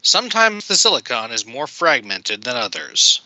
Sometimes the silicon is more fragmented than others.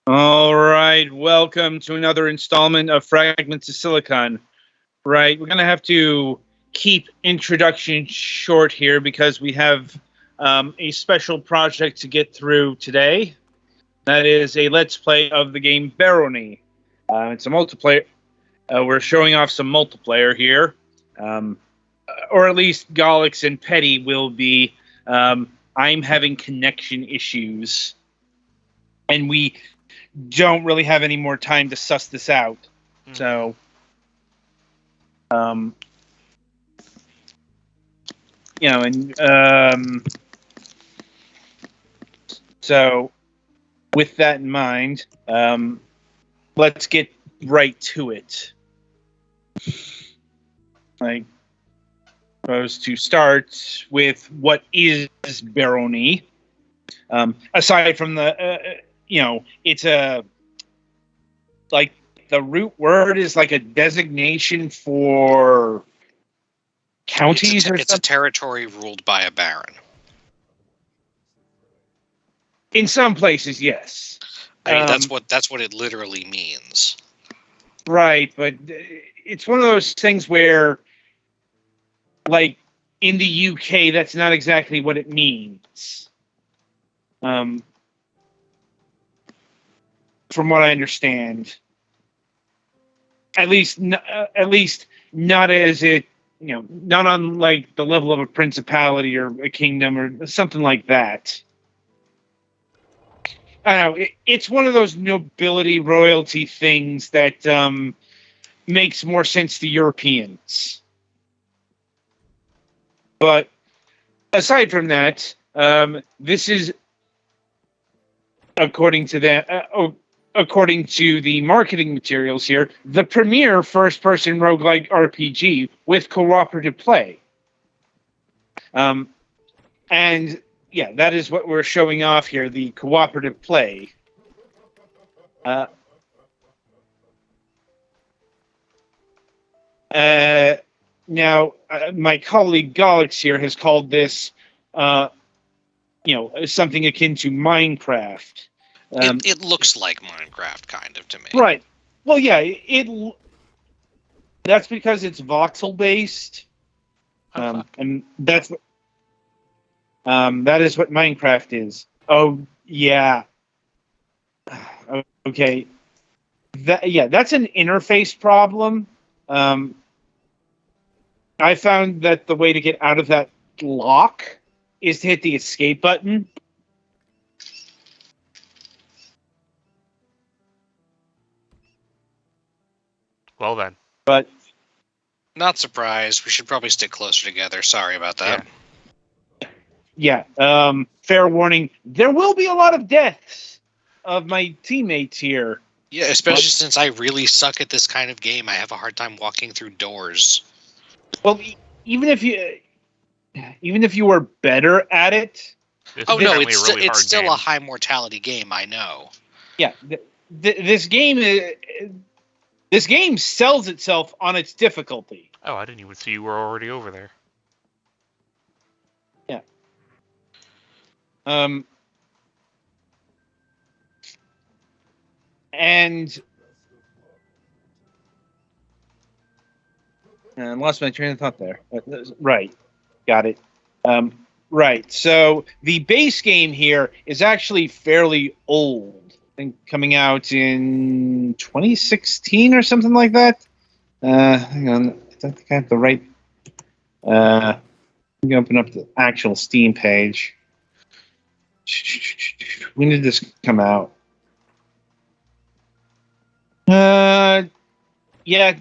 All right, welcome to another installment of Fragments of Silicon. Right, we're going to have to keep introduction short here because we have a special project to get through today. That is a Let's Play of the game Barony. It's a multiplayer. We're showing off some multiplayer here. Or at least Golix and Petty will be. I'm having connection issues. And we don't really have any more time to suss this out. So, so with that in mind, let's get right to it. I propose to start with what is Barony. Aside from the, it's the root word is like a designation for counties It's a territory ruled by a baron. In some places, yes. I mean, that's what it literally means. Right, but it's one of those things where, like, in the UK, that's not exactly what it means. From what I understand, at least not as it, not on like the level of a principality or a kingdom or something like that. I don't know. It's one of those nobility royalty things that makes more sense to Europeans. But aside from that, this is, according to the marketing materials here, the premier first-person roguelike RPG with cooperative play. And yeah, that is what we're showing off here, the cooperative play. Now, my colleague Golix here has called this, something akin to Minecraft. It looks like Minecraft, kind of, to me. Right. Well, yeah, that's because it's voxel-based. And that is what Minecraft is. Oh, yeah. Okay. That's an interface problem. I found that the way to get out of that lock is to hit the escape button. Well then. But not surprised. We should probably stick closer together. Sorry about that. Yeah. Fair warning. There will be a lot of deaths of my teammates here. Yeah, especially since I really suck at this kind of game. I have a hard time walking through doors. Well, even if you were better at it. It's still a high mortality game. I know. Yeah, this game sells itself on its difficulty. Oh, I didn't even see you were already over there. Yeah. And I lost my train of thought there. Right. Got it. Right. So the base game here is actually fairly old. I think coming out in 2016 or something like that. Hang on. I don't think I have the right. Let me open up the actual Steam page. When did this come out? Yeah,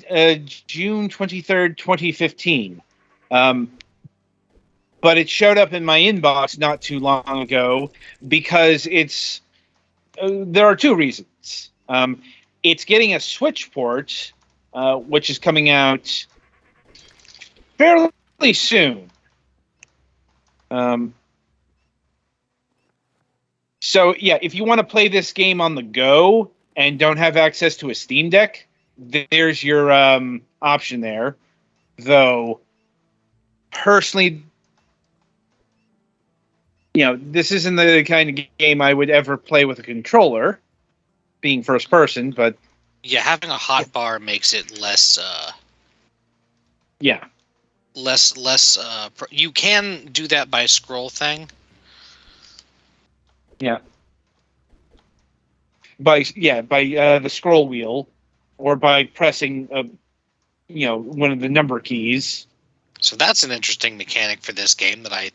June 23rd, 2015. But it showed up in my inbox not too long ago because it's there are two reasons. It's getting a Switch port, which is coming out fairly soon. So yeah, if you want to play this game on the go and don't have access to a Steam Deck, there's your option there. Though, personally, this isn't the kind of game I would ever play with a controller, being first person. But Yeah, having a hot bar makes it less. Yeah. You can do that by scroll thing. Yeah. By the scroll wheel, or by pressing one of the number keys. So that's an interesting mechanic for this game that I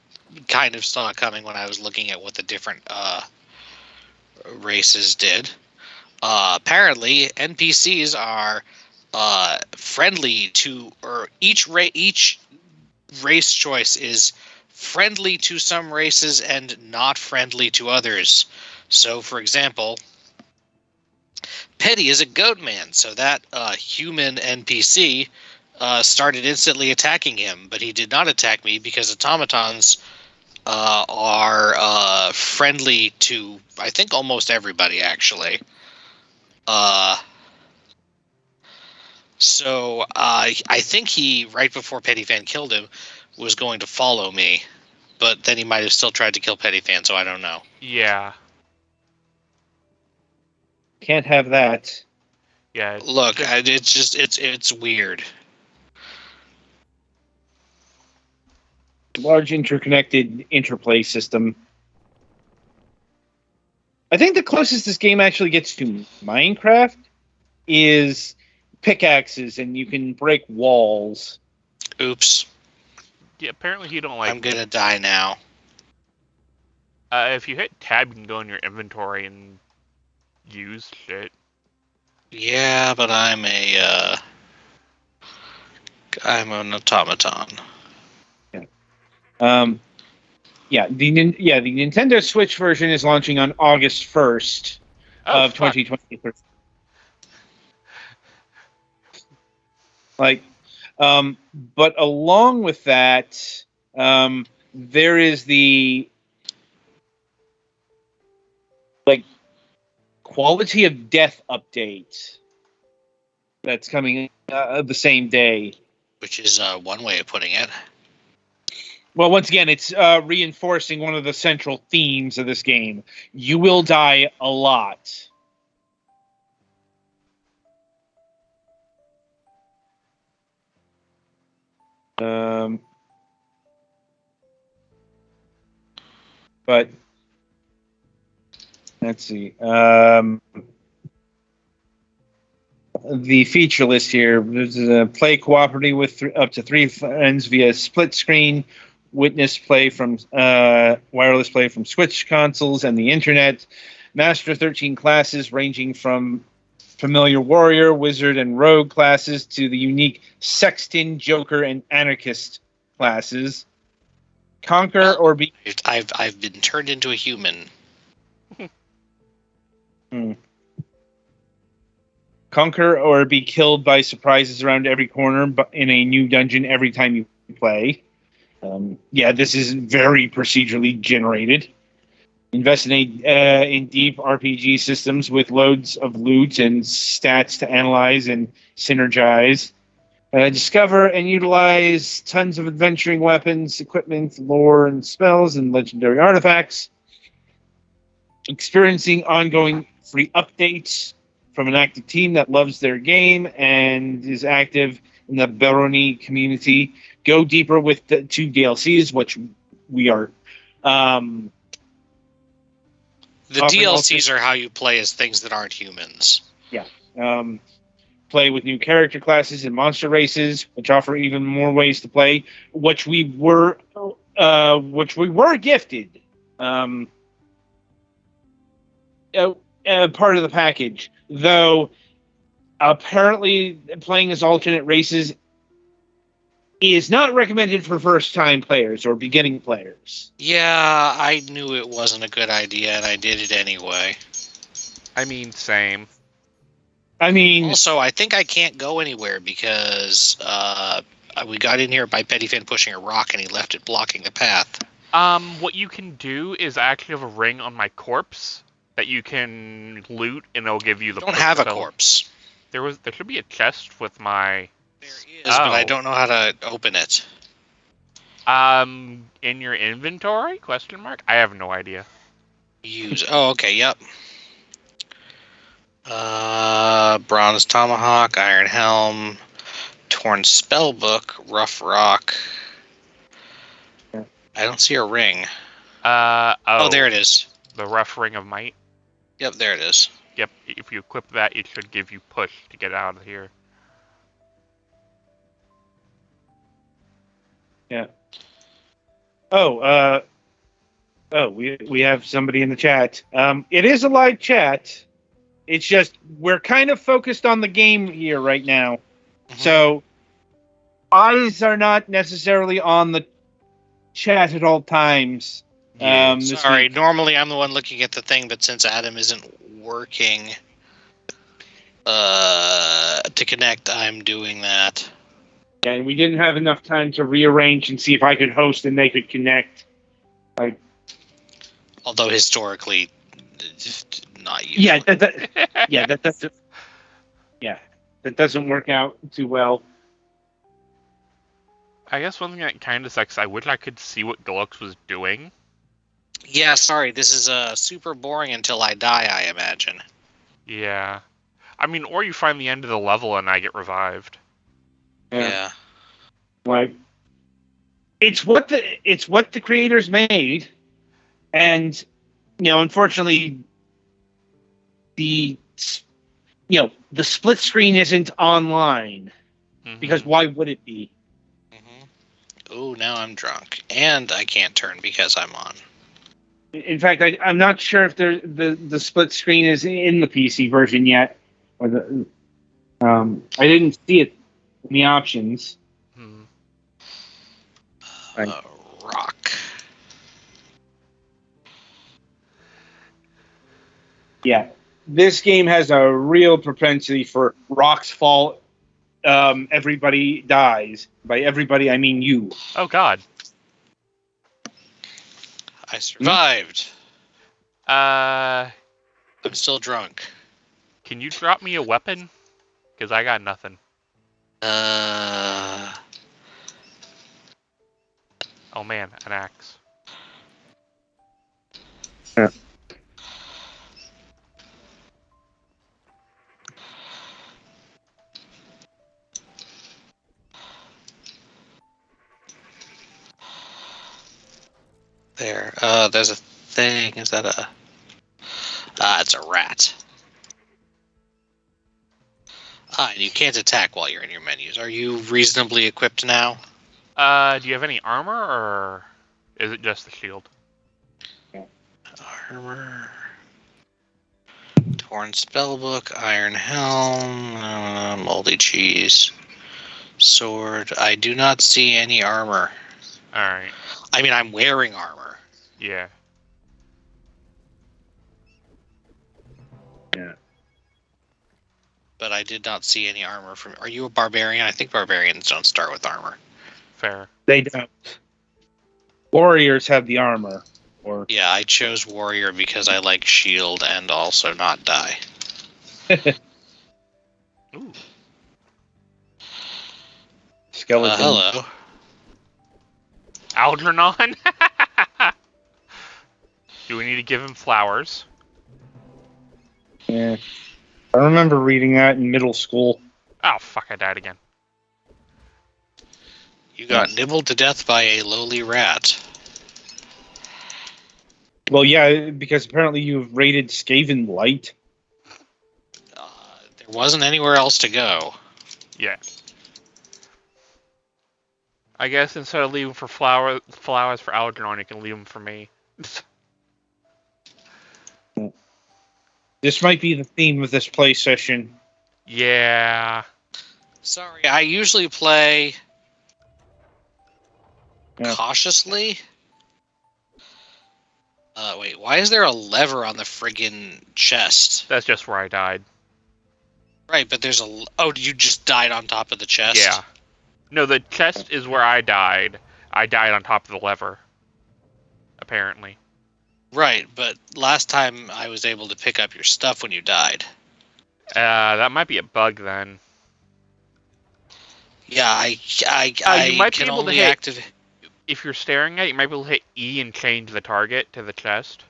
kind of saw coming when I was looking at what the different races did. Apparently, NPCs are friendly to, or each race choice is friendly to some races and not friendly to others. So, for example, Petty is a goat man, so that human NPC started instantly attacking him, but he did not attack me because automatons are friendly to, I think, almost everybody, actually. So I think he, right before Petty Fan killed him, was going to follow me, but then he might have still tried to kill Petty Fan, so I don't know. Yeah. Can't have that. Yeah. Look, it's weird. Large interconnected interplay system. I think the closest this game actually gets to Minecraft is pickaxes, and you can break walls. Oops. Yeah, apparently you don't like. I'm gonna die now. If you hit tab, you can go in your inventory and use shit. Yeah, but I'm an automaton. The Nintendo Switch version is launching on August 1st of 2023. But along with that, there is the quality of death update that's coming the same day. Which is one way of putting it. Well, once again, it's reinforcing one of the central themes of this game. You will die a lot. But let's see. The feature list here is play cooperatively with up to 3 friends via split screen, witness play from wireless play from Switch consoles and the internet, master 13 classes ranging from familiar warrior, wizard, and rogue classes to the unique sexton, joker, and anarchist classes. Conquer or be. I've been turned into a human. Conquer or be killed by surprises around every corner in a new dungeon every time you play. This is very procedurally generated. Invest in deep RPG systems with loads of loot and stats to analyze and synergize. Discover and utilize tons of adventuring weapons, equipment, lore, and spells, and legendary artifacts. Experiencing ongoing free updates from an active team that loves their game and is active in the Barony community. Go deeper with the 2 DLCs, which we are. The DLCs are how you play as things that aren't humans. Yeah. Play with new character classes and monster races, which offer even more ways to play, which we were gifted. Part of the package, though. apparently playing as alternate races is not recommended for first-time players or beginning players. Yeah, I knew it wasn't a good idea, and I did it anyway. I mean, same. I mean, Also, I think I can't go anywhere because we got in here by Pettyfin pushing a rock, and he left it blocking the path. What you can do is I actually have a ring on my corpse that you can loot, and it'll give you the. I don't have a push corpse. There should be a chest with my. There is, but I don't know how to open it. In your inventory? Question mark. I have no idea. Use. Oh, okay. Yep. Bronze tomahawk, iron helm, torn spellbook, rough rock. I don't see a ring. Oh, there it is. The rough ring of might. Yep, there it is. Yep. If you equip that, it should give you push to get out of here. yeah. We have somebody in the chat. It is a live chat. It's just we're kind of focused on the game here right now, so eyes are not necessarily on the chat at all times. Yeah, Sorry, week. normally I'm the one looking at the thing, but since Adam isn't working to connect, I'm doing that. And we didn't have enough time to rearrange and see if I could host and they could connect. Although historically, not usually. Yeah, that doesn't work out too well. I guess one thing that kind of sucks. I wish I could see what Glux was doing. Yeah, sorry. This is super boring until I die, I imagine. Yeah. I mean, or you find the end of the level and I get revived. Yeah. Like, it's what the creators made, and unfortunately, the split screen isn't online because why would it be? Oh, now I'm drunk, and I can't turn because I'm on. In fact, I'm not sure if the split screen is in the PC version yet, or I didn't see it in the options. Rock. Yeah, this game has a real propensity for rocks fall. Everybody dies. By everybody, I mean you. Oh God. I survived. Hmm? I'm still drunk. Can you drop me a weapon? Because I got nothing. Oh man, an axe. Yeah. There. There's a thing. Is that a... it's a rat. And you can't attack while you're in your menus. Are you reasonably equipped now? Do you have any armor, or is it just the shield? Armor. Torn spellbook, iron helm, moldy cheese, sword. I do not see any armor. Alright. I mean, I'm wearing armor. Yeah. Yeah. But I did not see any armor from... Are you a barbarian? I think barbarians don't start with armor. Fair. They don't. Warriors have the armor. Yeah, I chose warrior because I like shield and also not die. Ooh. Skeleton. Hello. Algernon? Do we need to give him flowers? Yeah. I remember reading that in middle school. Oh, fuck, I died again. You got nibbled to death by a lowly rat. Well, yeah, because apparently you've raided Skaven light. There wasn't anywhere else to go. Yeah. I guess instead of leaving for flowers for Algernon, you can leave them for me. This might be the theme of this play session. Yeah. Sorry, I usually play Yeah. cautiously. Wait, why is there a lever on the friggin' chest? That's just where I died. Right, but there's a... Oh, you just died on top of the chest? Yeah. No, the chest is where I died. I died on top of the lever. Apparently. Right, but last time I was able to pick up your stuff when you died. That might be a bug then. Yeah, you I might be can able to only hit... activate... If you're staring at it, you might be able to hit E and change the target to the chest.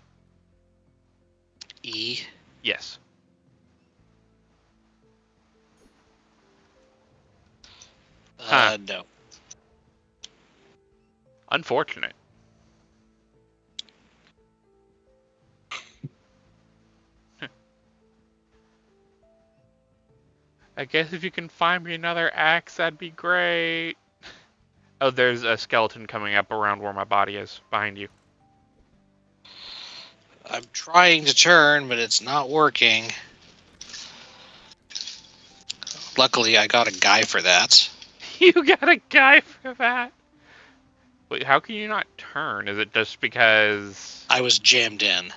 E? Yes. No. Unfortunate. I guess if you can find me another axe, that'd be great. Oh, there's a skeleton coming up around where my body is, behind you. I'm trying to turn, but it's not working. Luckily, I got a guy for that. You got a guy for that? Wait, how can you not turn? Is it just because... I was jammed in.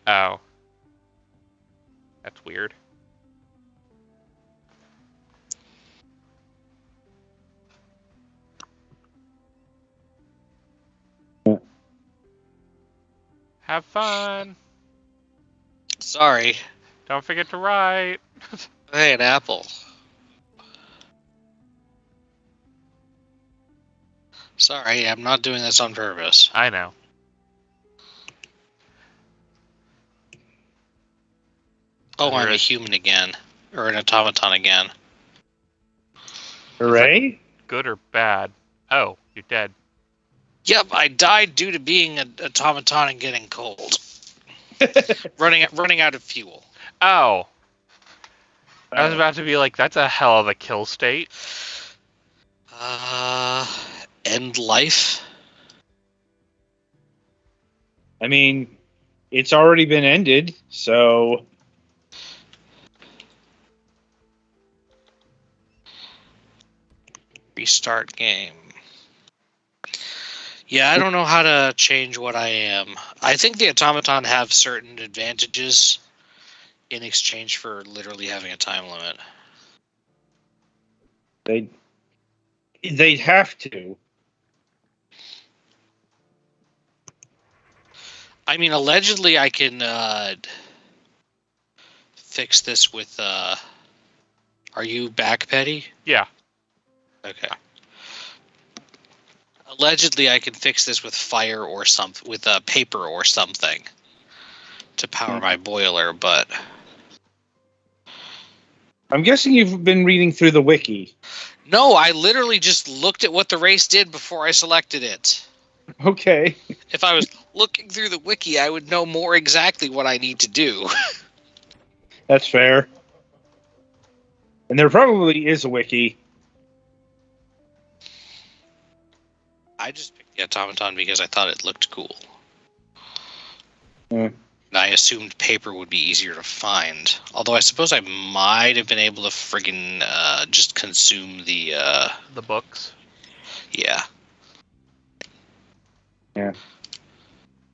Oh. That's weird. Have fun. Sorry. Don't forget to write. Hey, an apple. Sorry, I'm not doing this on purpose. I know. Oh, There I'm a is- human again. Or an automaton again. Hooray! Good or bad? Oh, you're dead. Yep, I died due to being an automaton and getting cold. running out of fuel. Oh. I was about to be like, that's a hell of a kill state. End life? I mean, it's already been ended, so... Restart game. Yeah, I don't know how to change what I am. I think the automaton have certain advantages in exchange for literally having a time limit. They'd have to. I mean, allegedly I can fix this with... Are you back, Petty? Yeah. Okay. Allegedly, I can fix this with fire or something, with paper or something, to power my boiler. But I'm guessing you've been reading through the wiki. no, I literally just looked at what the race did before I selected it. Okay. If I was looking through the wiki, I would know more exactly what I need to do. That's fair. And there probably is a wiki. I just picked the automaton because I thought it looked cool. Yeah. And I assumed paper would be easier to find. Although I suppose I might have been able to friggin' just consume the... The books. Yeah. Yeah.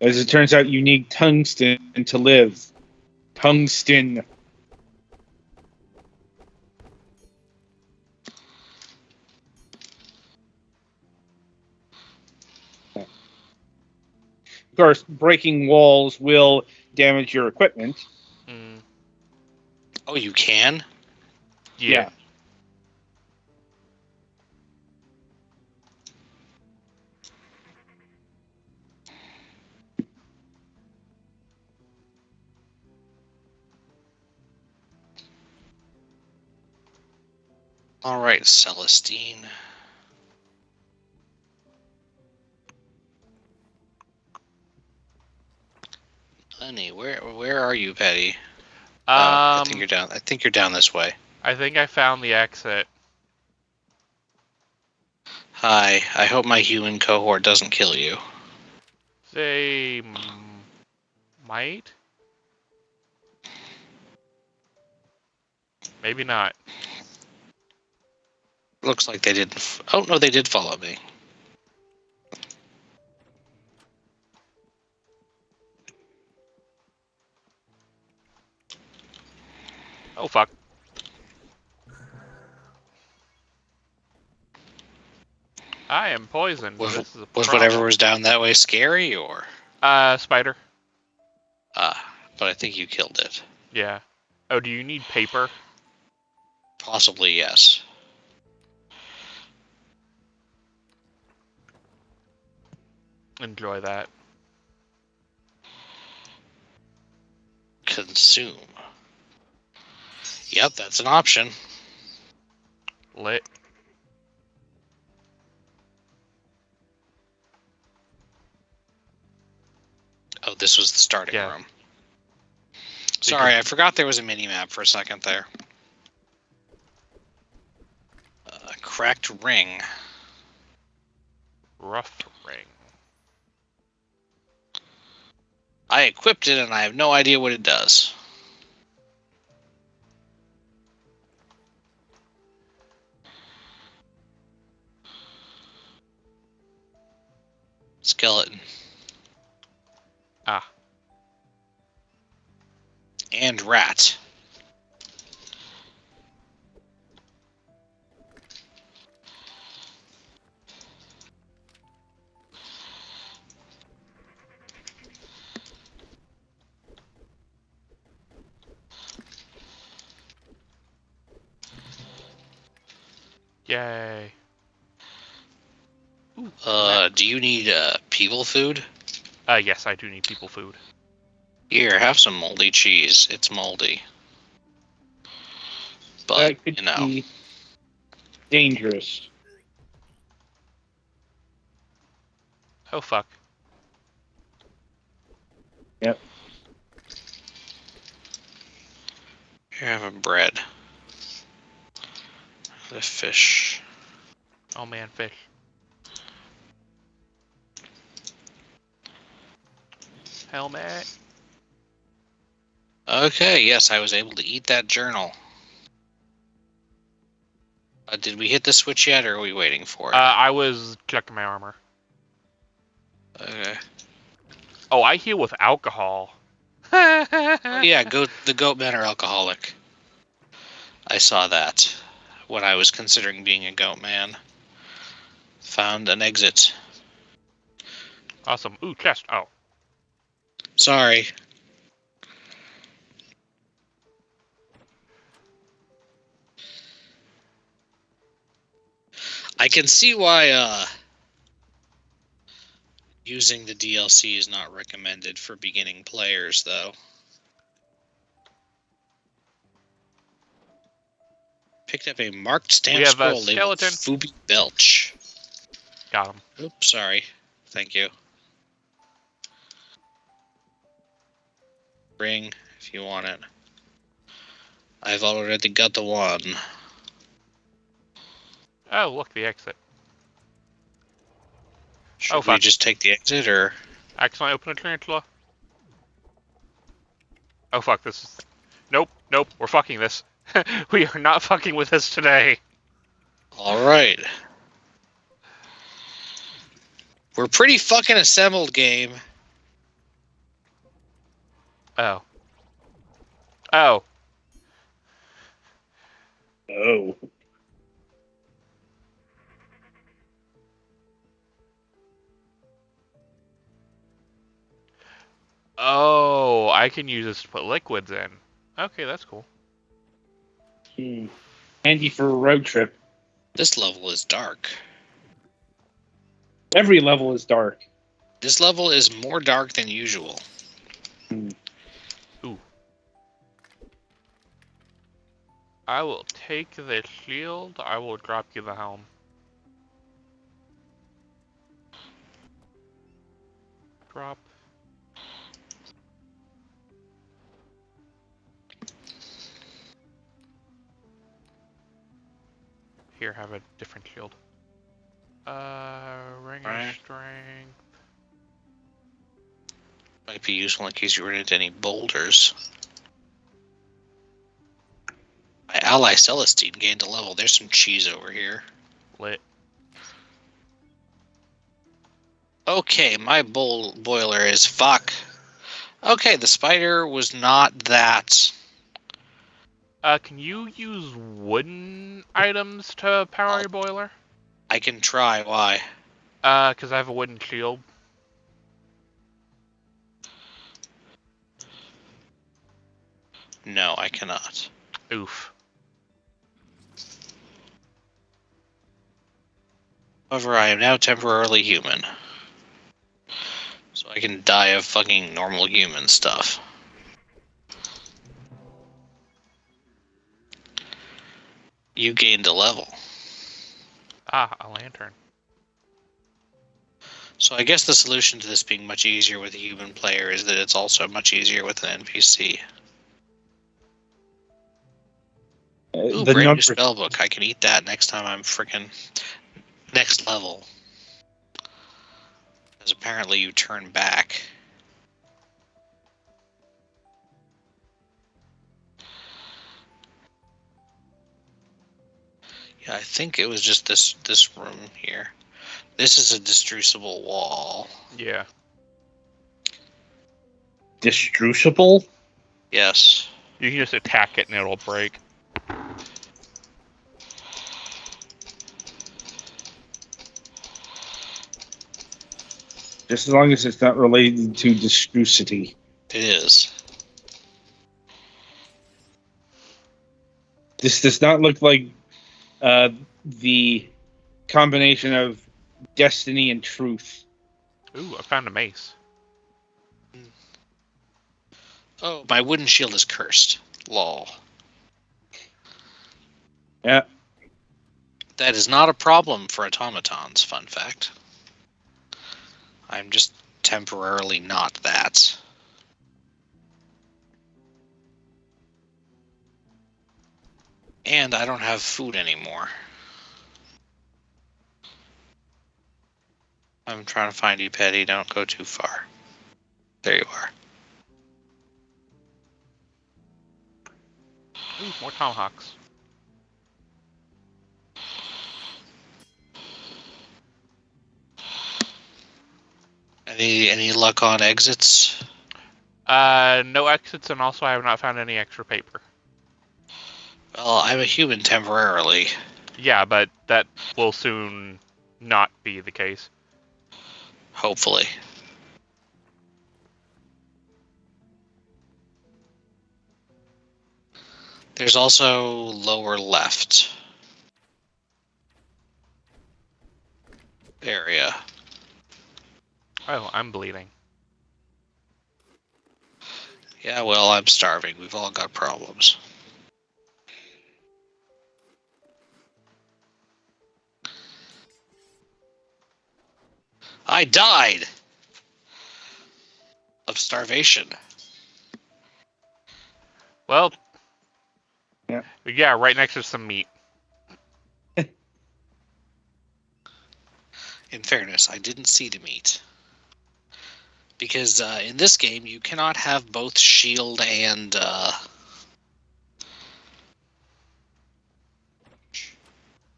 As it turns out, you need tungsten to live. Tungsten. Of course, breaking walls will damage your equipment. Mm. Oh, you can? Yeah. All right, Celestine. Honey, where are you, Petty? I think you're down. I think you're down this way. I think I found the exit. Hi. I hope my human cohort doesn't kill you. They might. Maybe not. Looks like they didn't. Oh no, they did follow me. Oh, fuck. I am poisoned. Was, This is a was problem. whatever was down that way scary, or? Spider. But I think you killed it. Yeah. Oh, do you need paper? Possibly, yes. Enjoy that. Consume. Yep, that's an option. Lit. Oh, this was the starting Yeah. room. Sorry, I forgot there was a mini-map for a second there. Cracked ring. Rough ring. I equipped it and I have no idea what it does. Skeleton. Ah. And rat. Yay. Ooh, Do you need people food? yes, I do need people food. Here, have some moldy cheese. It's moldy. But, That could you know. be dangerous. Oh, fuck. Yep. Here, have a bread. The fish. Oh, man, fish. Helmet. Okay, yes, I was able to eat that journal. Did we hit the switch yet, or are we waiting for it? I was checking my armor. Okay. Oh, I heal with alcohol. Oh, yeah, the goat men are alcoholic. I saw that when I was considering being a goat man. Found an exit. Awesome. Ooh, chest. Oh. Sorry. I can see why using the DLC is not recommended for beginning players, though. Picked up a marked stamp We have a scroll labeled skeleton. Phoebe Belch. Got him. Oops, sorry. Thank you. Ring, if you want it. I've already got the one. Oh, look, the exit. Should Oh, we fuck. just take the exit, or? Accidentally open a tarantula. Oh, fuck, this is... Nope, we're fucking this. We are not fucking with this today. Alright. We're pretty fucking assembled, game. Oh. Oh. Oh. Oh, I can use this to put liquids in. Okay, that's cool. Handy for a road trip. This level is dark. Every level is dark. This level is more dark than usual. Ooh. I will take the shield. I will drop you the helm. Drop. Here, have a different shield. Ring of Right. strength. Might be useful in case you run into any boulders. I ally Celestine gained a level. There's some cheese over here. Lit. Okay, my boiler is fuck. Okay, the spider was not that. Can you use wooden items to power your boiler? I can try. Why? Because I have a wooden shield. No, I cannot. Oof. However, I am now temporarily human. So I can die of fucking normal human stuff. You gained a level. Ah, a lantern. So I guess the solution to this being much easier with a human player is that it's also much easier with an NPC. Ooh, The brand new number spellbook. I can eat that next time I'm freaking next level. Because apparently you turn back. Yeah, I think it was just this room here. This is a destrucible wall. Yeah. destrucible. Yes. You can just attack it and it'll break. Just as long as it's not related to destrucity. It is. This does not look like the combination of destiny and truth. Ooh, I found a mace. Oh, my wooden shield is cursed. Lol. Yeah. That is not a problem for automatons, fun fact. I'm just temporarily not that. And I don't have food anymore. I'm trying to find you, Petty. Don't go too far. There you are. Ooh, more tomahawks. Any luck on exits? No exits, and also I have not found any extra paper. Well, I'm a human temporarily. Yeah, but that will soon not be the case. Hopefully. There's also lower left area. Oh, I'm bleeding. Yeah, well, I'm starving. We've all got problems. I died of starvation. Well, Yeah. right next to some meat. In fairness, I didn't see the meat. Because in this game, you cannot have both shield and... Oh,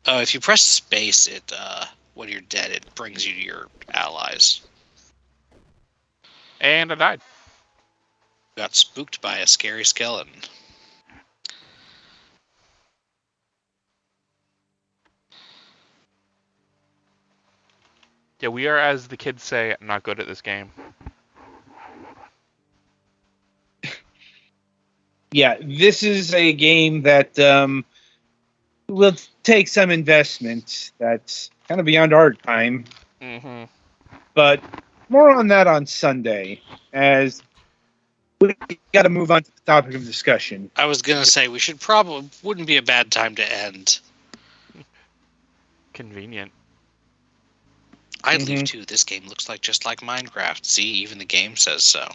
if you press space, it when you're dead, it brings you to your allies. And I died. Got spooked by a scary skeleton. Yeah, we are, as the kids say, not good at this game. Yeah, this is a game that will take some investment. That's kind of beyond our time. Mm-hmm. But more on that on Sunday, as we got to move on to the topic of discussion. I was gonna say we should wouldn't be a bad time to end. Convenient. I'd leave too. This game looks just like Minecraft. See, even the game says so.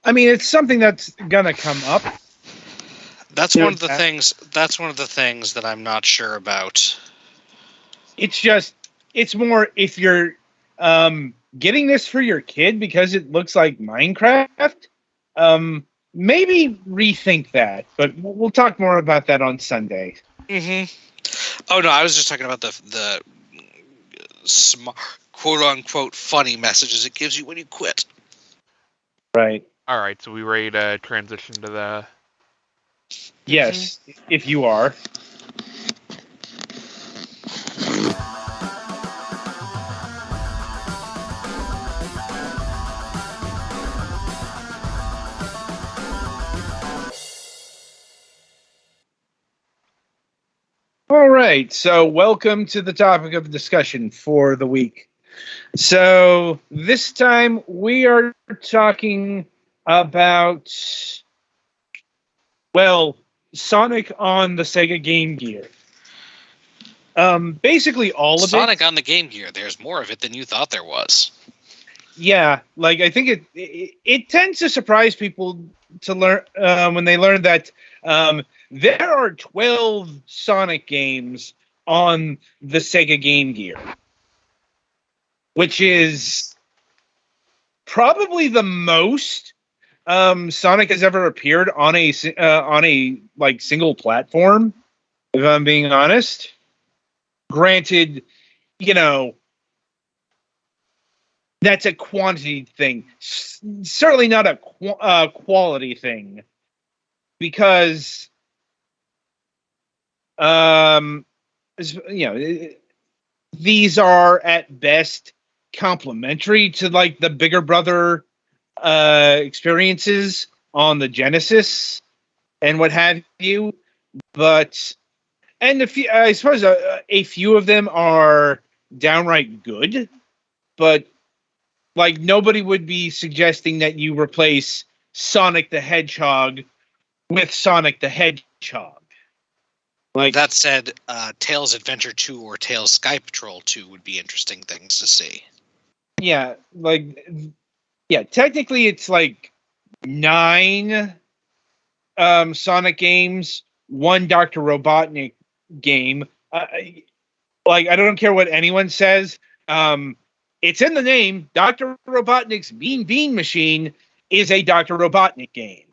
I mean, it's something that's gonna come up. That's one of the things. That's one of the things that I'm not sure about. It's more if you're getting this for your kid because it looks like Minecraft. maybe rethink that. But we'll talk more about that on Sunday. Oh no, I was just talking about the smart, quote unquote funny messages it gives you when you quit. Right. All right, so we ready to transition to the. Yes, if you are. All right, so welcome to the topic of discussion for the week. So this time we are talking about, well, Sonic on the Sega Game Gear. Basically all of Sonic it. on the Game Gear. There's more of it than you thought there was. Yeah, like I think it tends to surprise people to learn when they learn that there are 12 Sonic games on the Sega Game Gear, which is probably the most Sonic has ever appeared on a like single platform. If I'm being honest, granted, you know. That's a quantity thing, certainly not a quality thing, because these are at best complementary to like the bigger brother experiences on the Genesis and what have you. But I suppose a few of them are downright good, but like nobody would be suggesting that you replace Sonic the Hedgehog with Sonic the Hedgehog. Like that said, Tails Adventure 2 or Tails Sky Patrol 2 would be interesting things to see. Yeah, technically it's like 9 Sonic games, 1 Dr. Robotnik game. I don't care what anyone says. It's in the name. Dr. Robotnik's Mean Bean Machine is a Dr. Robotnik game.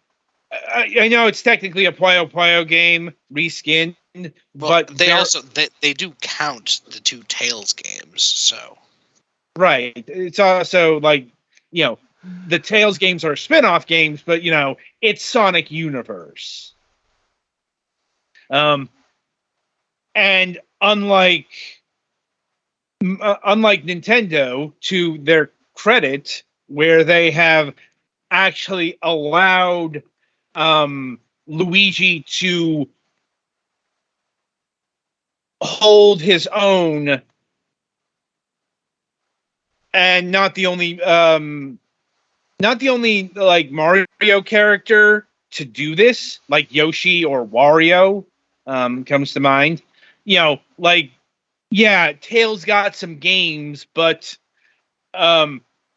I know it's technically a Puyo Puyo game, reskinned, but they do count the 2 Tails games, so. Right. It's also like, the Tails games are spin-off games, but it's Sonic Universe. And unlike Nintendo, to their credit, where they have actually allowed Luigi to hold his own, and not the only like Mario character to do this, like Yoshi or Wario comes to mind. Tails got some games, but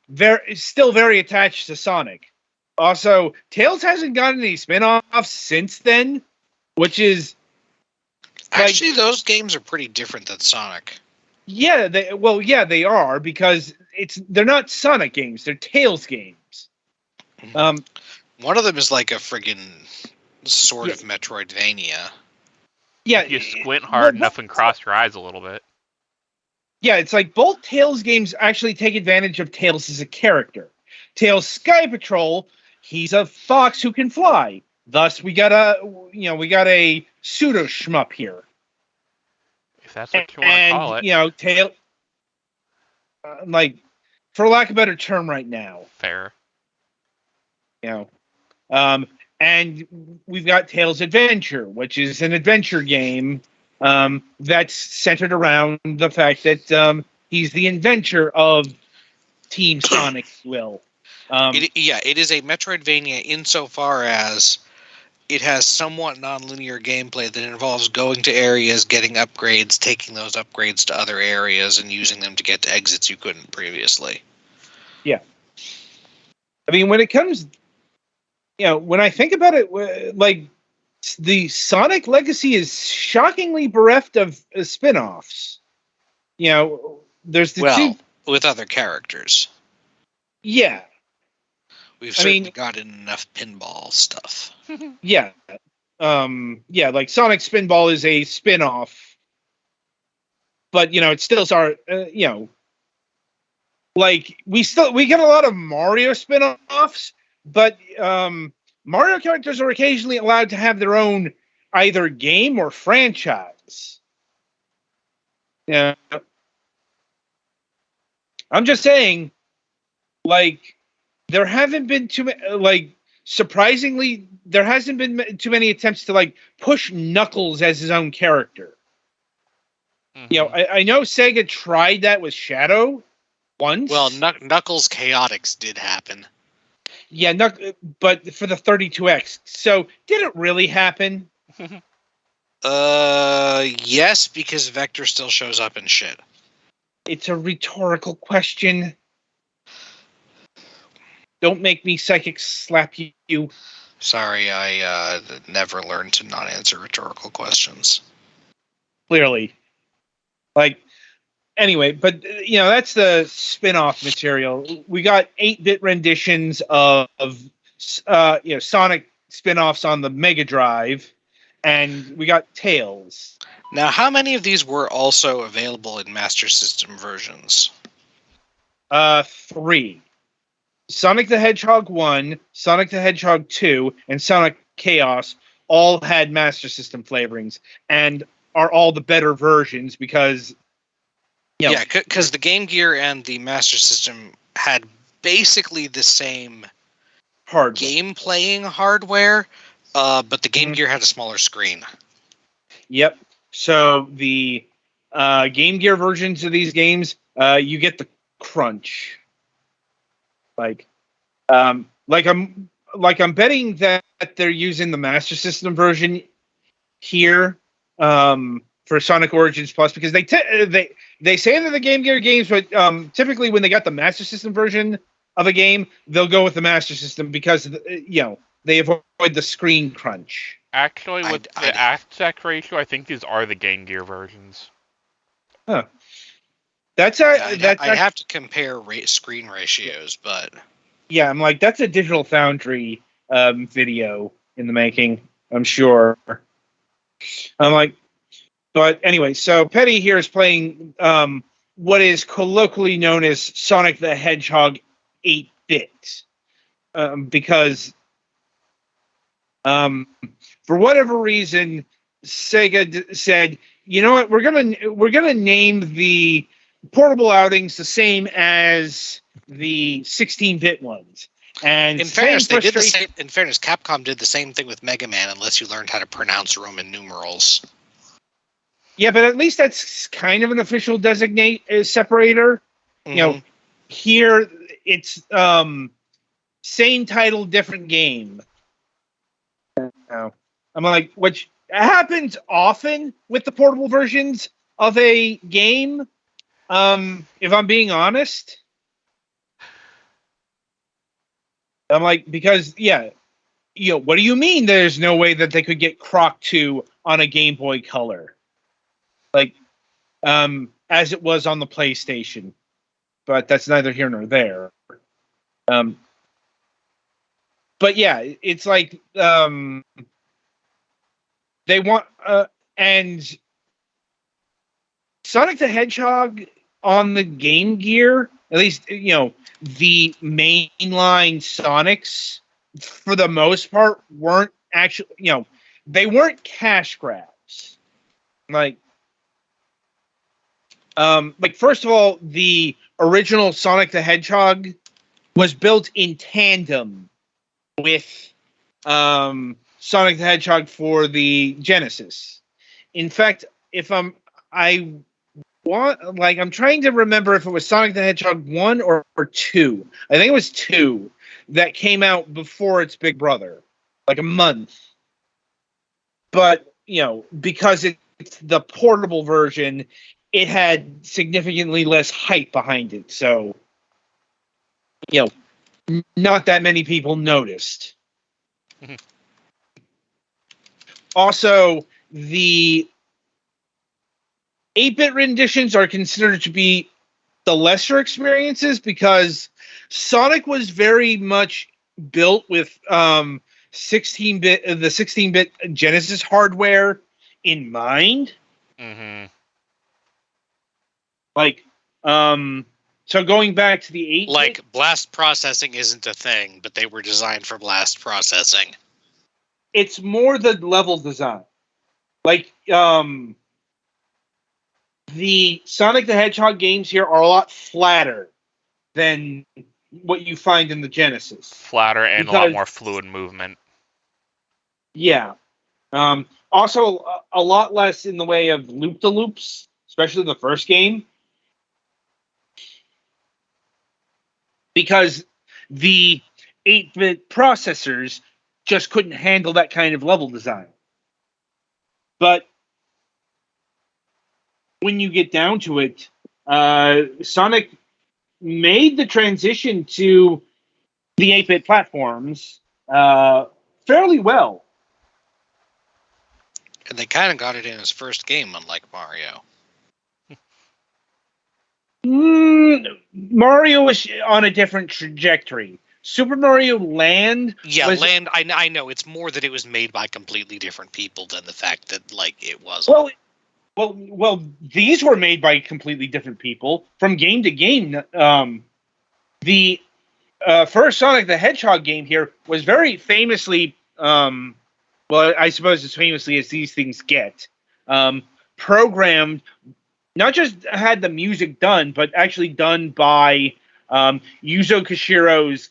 they're still very attached to Sonic. Also, Tails hasn't gotten any spin-offs since then, which is actually those games are pretty different than Sonic. Yeah, they are, because they're not Sonic games, they're Tails games. One of them is like a friggin' sort of Metroidvania. Yeah, if you squint hard enough and cross your eyes a little bit. Yeah, it's like both Tails games actually take advantage of Tails as a character. Tails Sky Patrol, he's a fox who can fly. Thus, we got a pseudo shmup here. If that's what you want to call it. Tail, for lack of a better term right now. Fair. And we've got Tails Adventure, which is an adventure game that's centered around the fact that he's the inventor of Team Sonic, if you will. It is a Metroidvania insofar as it has somewhat non-linear gameplay that involves going to areas, getting upgrades, taking those upgrades to other areas, and using them to get to exits you couldn't previously. Yeah. I mean, when it comes, when I think about it, like, the Sonic legacy is shockingly bereft of spin-offs. There's the two... with other characters. Yeah. We've I certainly mean- gotten enough pinball stuff. Yeah. Like Sonic Spinball is a spin-off, but it still our like we get a lot of Mario spin-offs, but Mario characters are occasionally allowed to have their own either game or franchise. Yeah. I'm just saying, like, there haven't been too many, like, surprisingly, there hasn't been too many attempts to, like, push Knuckles as his own character. I know Sega tried that with Shadow once. Well, Knuckles Chaotix did happen. Yeah, but for the 32X. So, did it really happen? Yes, because Vector still shows up and shit. It's a rhetorical question. Don't make me psychic slap you. Sorry, I never learned to not answer rhetorical questions. Clearly. Like, anyway, but, that's the spin-off material. We got 8-bit renditions of Sonic spin-offs on the Mega Drive, and we got Tails. Now, how many of these were also available in Master System versions? 3. Sonic the Hedgehog 1, Sonic the Hedgehog 2, and Sonic Chaos all had Master System flavorings, and are all the better versions because... Yeah, because the Game Gear and the Master System had basically the same game-playing hardware, but the Game Gear had a smaller screen. Yep. So the Game Gear versions of these games, you get the crunch. I'm betting that they're using the Master System version here for Sonic Origins Plus because they say that the Game Gear games, but typically when they got the Master System version of a game, they'll go with the Master System because they avoid the screen crunch. Actually, with the aspect ratio, I think these are the Game Gear versions. Huh. I'd have to compare screen ratios, but yeah, I'm like, that's a Digital Foundry video in the making, I'm sure. I'm like, but anyway, so Petty here is playing what is colloquially known as Sonic the Hedgehog 8-bit, because for whatever reason, Sega said, you know what, we're gonna name the portable outings the same as the 16-bit ones. And in fairness, they did the same. In fairness, Capcom did the same thing with Mega Man, unless you learned how to pronounce Roman numerals. Yeah, but at least that's kind of an official separator. Mm-hmm. Here it's same title, different game. I'm like, which happens often with the portable versions of a game. If I'm being honest, I'm like, because what do you mean? There's no way that they could get Croc 2 on a Game Boy Color, as it was on the PlayStation. But that's neither here nor there. But yeah, it's like they want and Sonic the Hedgehog on the Game Gear, at least the mainline Sonics, for the most part, weren't actually they weren't cash grabs. First of all, the original Sonic the Hedgehog was built in tandem with Sonic the Hedgehog for the Genesis. In fact, I'm trying to remember if it was Sonic the Hedgehog 1 or 2. I think it was 2 that came out before its big brother, like a month. But, because it's the portable version, it had significantly less hype behind it. So, not that many people noticed. Mm-hmm. Also, the 8-bit renditions are considered to be the lesser experiences because Sonic was very much built with 16-bit Genesis hardware in mind. Mm-hmm. Like, so going back to the 8-bit, Like, blast processing isn't a thing, but they were designed for blast processing. it's more the level design. Like, the Sonic the Hedgehog games here are a lot flatter than what you find in the Genesis. Flatter and a lot more fluid movement. Yeah. Also, a lot less in the way of loop-de-loops, especially the first game. Because the 8-bit processors just couldn't handle that kind of level design. But when you get down to it, Sonic made the transition to the 8-bit platforms fairly well. And they kind of got it in his first game, unlike Mario. Mario was on a different trajectory. Super Mario Land. Yeah, Land. I know it's more that it was made by completely different people than the fact that it was. Well, these were made by completely different people from game to game. The first Sonic the Hedgehog game here was very famously, well, I suppose as famously as these things get, programmed. Not just had the music done, but actually done by Yuzo Koshiro's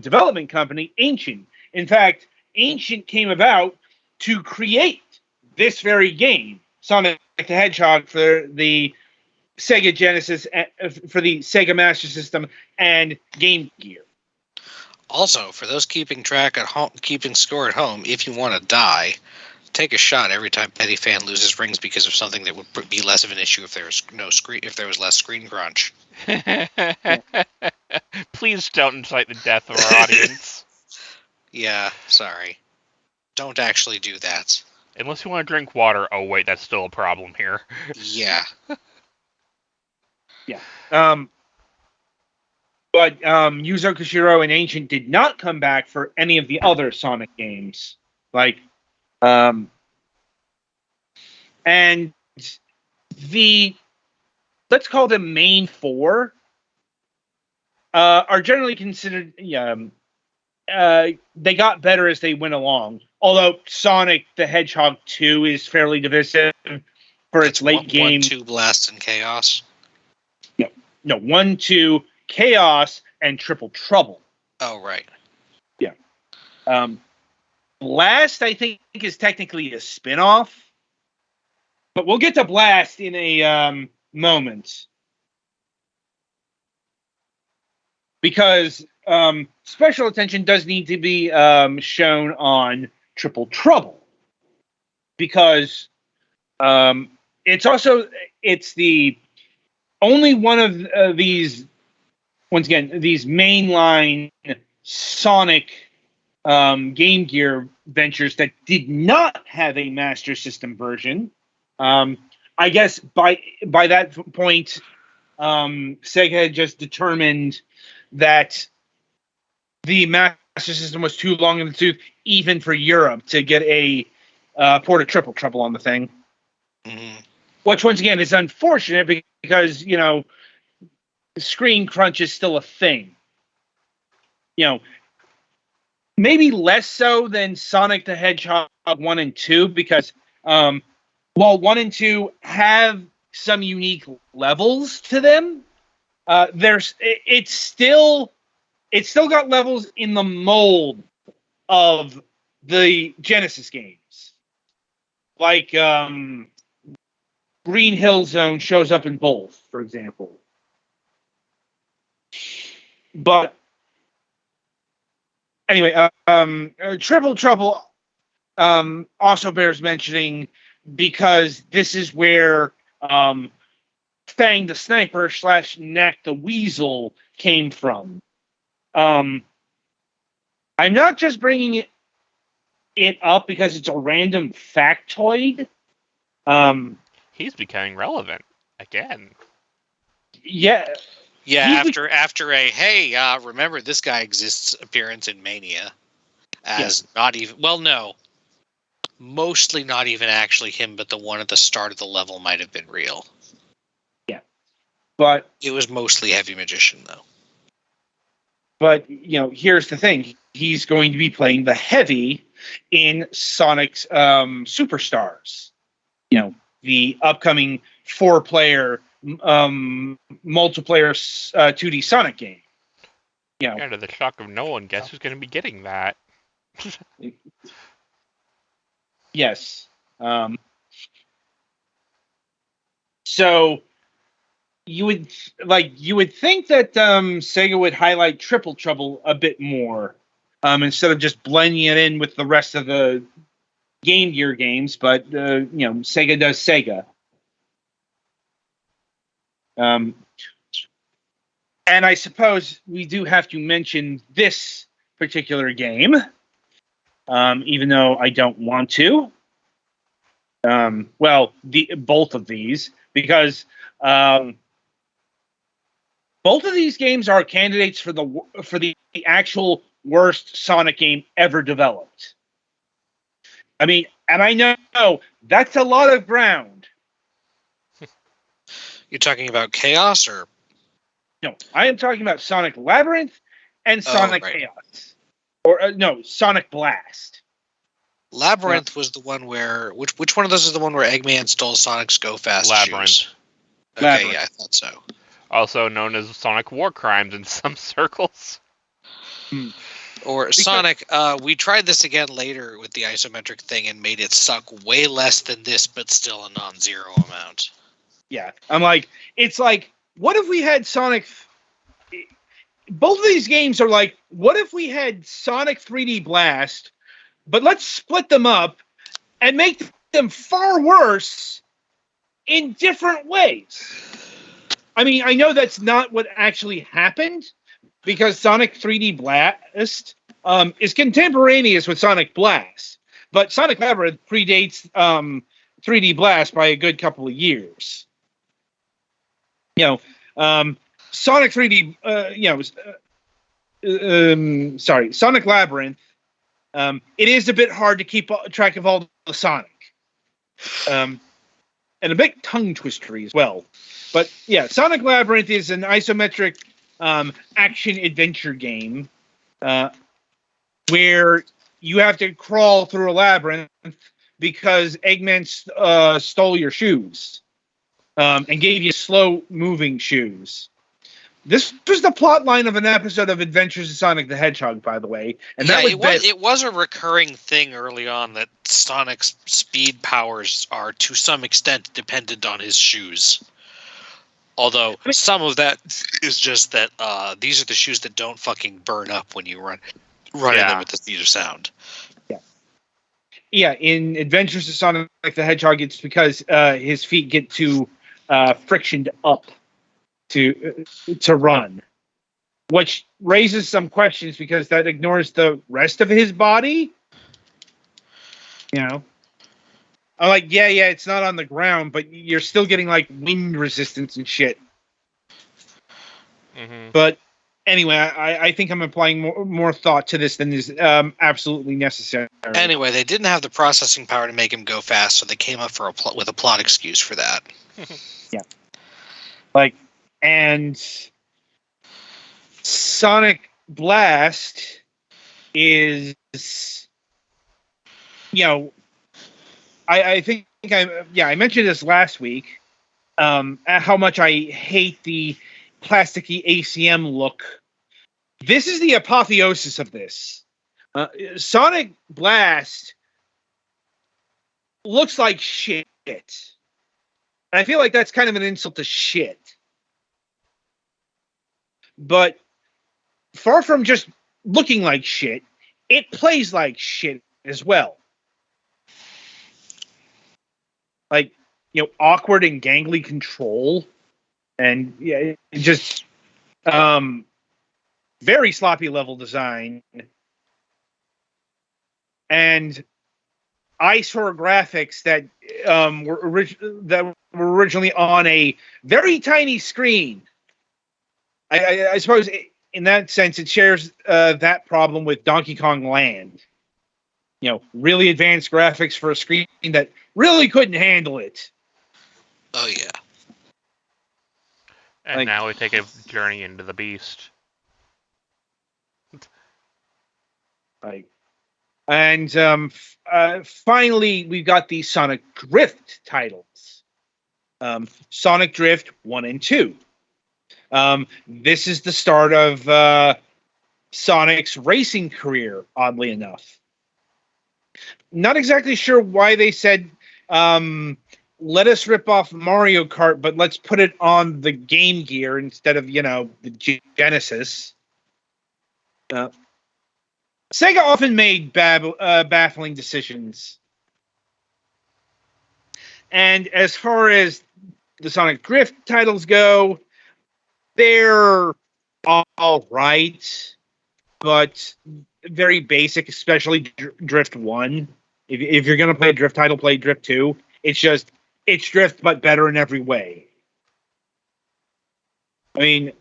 development company, Ancient. In fact, Ancient came about to create this very game, Sonic the Hedgehog, for the Sega Genesis, for the Sega Master System, and Game Gear. Also, for those keeping track at home, keeping score at home, if you want to die, take a shot every time Petty Fan loses rings because of something that would be less of an issue if there was less screen crunch. Please don't incite the death of our audience. Yeah, sorry. Don't actually do that. Unless you want to drink water. Oh wait, that's still a problem here. Yeah. Yeah. But Yuzo Koshiro and Ancient did not come back for any of the other Sonic games. And let's call them main four, are generally considered, they got better as they went along. Although Sonic the Hedgehog 2 is fairly divisive for its late game. 1, 2, Blast, and Chaos? No, 1, 2, Chaos, and Triple Trouble. Oh, right. Yeah. Blast, I think, is technically a spin-off. But we'll get to Blast in a moment. Because special attention does need to be shown on Triple Trouble. Because it's the only one of these, once again, these mainline Sonic Game Gear ventures that did not have a Master System version. I guess by that point, Sega had just determined that the Master System was too long in the tooth, even for Europe, to get a port of Triple Trouble on the thing. Mm-hmm. Which, once again, is unfortunate because, screen crunch is still a thing. Maybe less so than Sonic the Hedgehog 1 and 2, because while 1 and 2 have some unique levels to them, it's still got levels in the mold of the Genesis games. Like Green Hill Zone shows up in both, for example. But anyway, Triple Trouble also bears mentioning because this is where Fang the Sniper / Knack the Weasel came from. I'm not just bringing it up because it's a random factoid. He's becoming relevant again. Yeah. Yeah, after a hey, remember this guy exists appearance in Mania as not even mostly not even actually him, but the one at the start of the level might have been real. Yeah, but it was mostly Heavy Magician though. But here's the thing: he's going to be playing the Heavy in Sonic's Superstars. The upcoming 4-player multiplayer 2D Sonic game. To the shock of no one, guess who's going to be getting that? Yes. So you would think that Sega would highlight Triple Trouble a bit more, instead of just blending it in with the rest of the Game Gear games. But Sega does Sega. And I suppose we do have to mention this particular game, even though I don't want to. Both of these, because both of these games are candidates for the actual worst Sonic game ever developed. I mean, and I know that's a lot of ground. You're talking about Chaos, or? No, I am talking about Sonic Labyrinth and Sonic Chaos. Or Sonic Blast. Labyrinth was the one where which one of those is the one where Eggman stole Sonic's Go Fast Labyrinth. shoes? Okay, Labyrinth. Yeah, I thought so. Also known as Sonic War Crimes in some circles. Or Sonic, we tried this again later with the isometric thing and made it suck way less than this, but still a non-zero amount. Yeah, I'm like, it's like, what if we had Sonic? Both of these games are like, what if we had Sonic 3D Blast, but let's split them up and make them far worse in different ways. I mean, I know that's not what actually happened, because Sonic 3D Blast is contemporaneous with Sonic Blast, but Sonic Labyrinth predates 3D Blast by a good couple of years. Sonic 3D, Sonic Labyrinth. It is a bit hard to keep track of all the Sonic, and a bit tongue twistery as well. But yeah, Sonic Labyrinth is an isometric action adventure game where you have to crawl through a labyrinth because Eggman stole your shoes and gave you slow moving shoes. This was the plot line of an episode of Adventures of Sonic the Hedgehog, by the way. And it was a recurring thing early on that Sonic's speed powers are to some extent dependent on his shoes. Although some of that is just that these are the shoes that don't fucking burn up when you run in them at the speed of sound. Yeah, in Adventures of Sonic the Hedgehog, it's because his feet get too frictioned up to run, which raises some questions because that ignores the rest of his body. I'm like, yeah, it's not on the ground, but you're still getting like wind resistance and shit. Mm-hmm. But anyway, I think I'm applying more thought to this than is absolutely necessary. Anyway, they didn't have the processing power to make him go fast, so they came up with a plot excuse for that. Yeah. And Sonic Blast is, I think I mentioned this last week, how much I hate the plasticky ACM look. This is the apotheosis of this. Sonic Blast looks like shit. And I feel like that's kind of an insult to shit. But far from just looking like shit, it plays like shit as well. Like, awkward and gangly control. And just very sloppy level design. And eyesore graphics that were originally on a very tiny screen. I suppose in that sense it shares that problem with Donkey Kong Land. Really advanced graphics for a screen that really couldn't handle it. Oh yeah. And now we take a journey into the beast. And finally, we've got the Sonic Drift titles. Sonic Drift 1 and 2. This is the start of Sonic's racing career, oddly enough. Not exactly sure why they said, let us rip off Mario Kart, but let's put it on the Game Gear instead of, the Genesis. Sega often made baffling decisions. And as far as the Sonic Drift titles go, they're all right, but very basic, especially Drift 1. If you're going to play a Drift title, play Drift 2. It's Drift, but better in every way. I mean,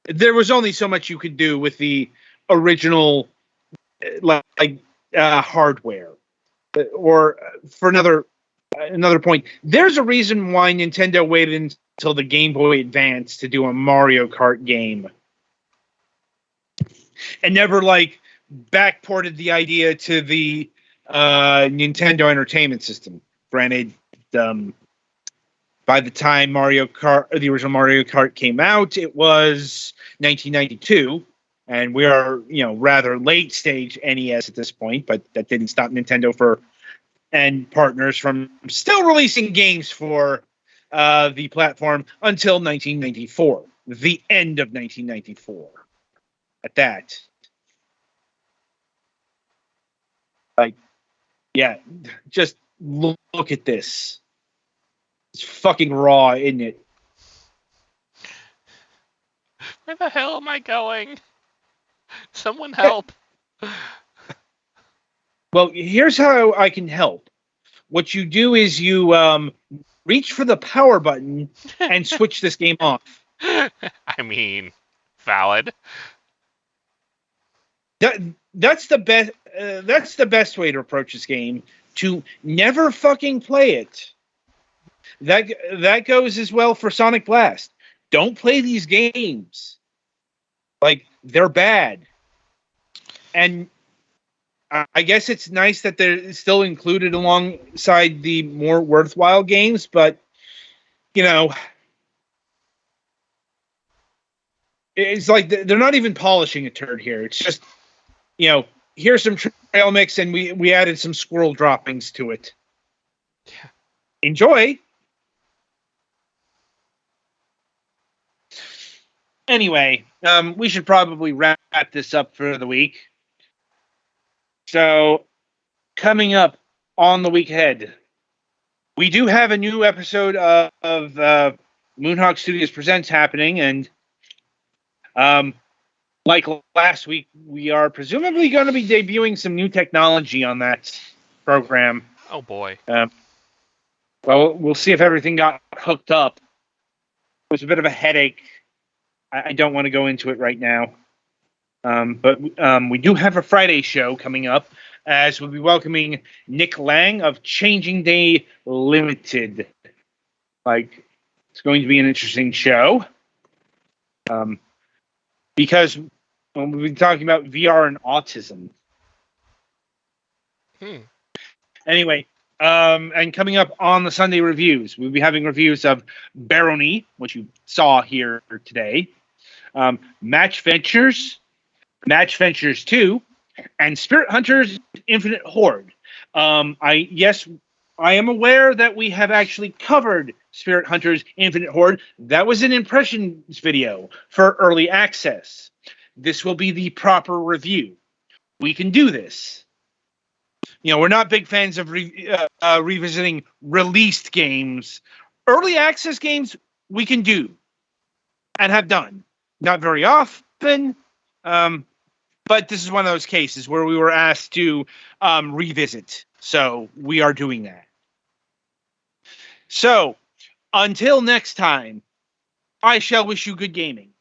there was only so much you could do with the original hardware. Or for another point, there's a reason why Nintendo waited until the Game Boy Advance to do a Mario Kart game, and never backported the idea to the Nintendo Entertainment System. Granted, by the time the original Mario Kart came out, it was 1992. And we are, rather late stage NES at this point, but that didn't stop Nintendo and partners from still releasing games for the platform until 1994, the end of 1994. At that, just look at this. It's fucking raw, isn't it? Where the hell am I going? Someone help. Well, here's how I can help. What you do is you reach for the power button and switch this game off. I mean, valid. That's the best. That's the best way to approach this game. To never fucking play it. That goes as well for Sonic Blast. Don't play these games. They're bad. And I guess it's nice that they're still included alongside the more worthwhile games, but, it's like they're not even polishing a turd here. It's just, here's some trail mix, and we added some squirrel droppings to it. Yeah. Enjoy. Anyway, we should probably wrap this up for the week. So, coming up on the week ahead, we do have a new episode of Moonhawk Studios Presents happening, and like last week, we are presumably going to be debuting some new technology on that program. Oh boy. Well, we'll see if everything got hooked up. It was a bit of a headache. I don't want to go into it right now. But we do have a Friday show coming up, as we'll be welcoming Nick Lang of Changing Day Limited. It's going to be an interesting show. Because we'll be talking about VR and autism. Anyway, and coming up on the Sunday reviews, we'll be having reviews of Barony, which you saw here today, Match Ventures 2, and Spirit Hunters Infinite Horde. I am aware that we have actually covered Spirit Hunters Infinite Horde. That was an impressions video for early access. This will be the proper review. We can do this. We're not big fans of revisiting released games. Early access games, we can do and have done. Not very often, but this is one of those cases where we were asked to revisit. So we are doing that. So until next time, I shall wish you good gaming.